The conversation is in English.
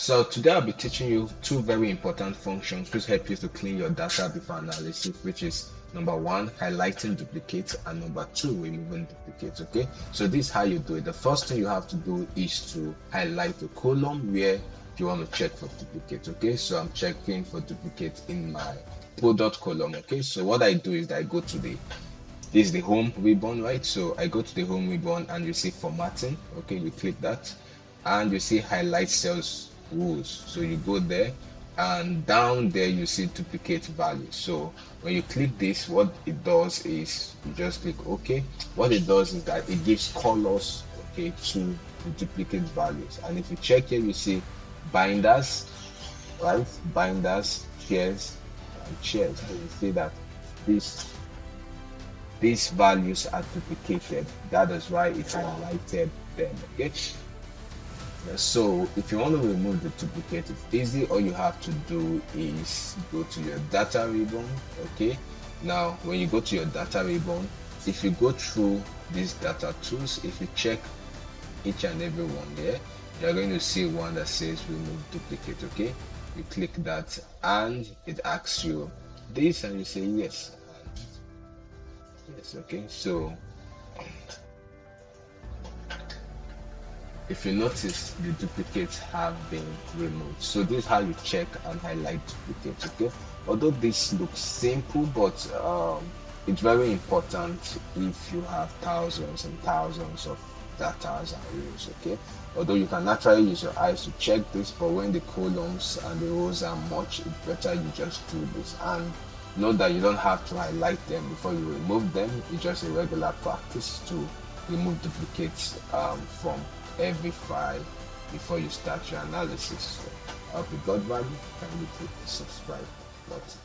So today I'll be teaching you two very important functions which help you to clean your data before analysis, which is number one, highlighting duplicates, and number two, removing duplicates. Okay, so this is how you do it. The first thing you have to do is to highlight the column where you want to check for duplicates. Okay, so I'm checking for duplicates in my product column. Okay, so what I do is that I go to this is the home ribbon, right? So I go to the home ribbon and you see formatting. Okay, you click that and you see highlight cells rules. So you go there and down there you see duplicate values. So when you click this, what it does is you just click OK. What it does is that it gives colors, okay, to the duplicate values. And if you check here, you see binders, right? Binders, chairs, and chairs. So you see that this these values are duplicated. That is why it highlighted them. Okay, so if you want to remove the duplicate, it's easy. All you have to do is go to your data ribbon. Okay, now when you go to your data ribbon, if you go through these data tools, if you check each and every one there, you're going to see one that says remove duplicate. Okay, you click that and it asks you this and you say yes. Yes, okay, so if you notice, the duplicates have been removed. So this is how you check and highlight duplicates. Okay, although this looks simple, but it's very important if you have thousands and thousands of data and rows. Okay, although you can naturally use your eyes to check this, but when the columns and the rows are much, it's better you just do this. And note that you don't have to highlight them before you remove them. It's just a regular practice to remove duplicates from every file before you start your analysis. So I hope you got value. Kindly click the subscribe button.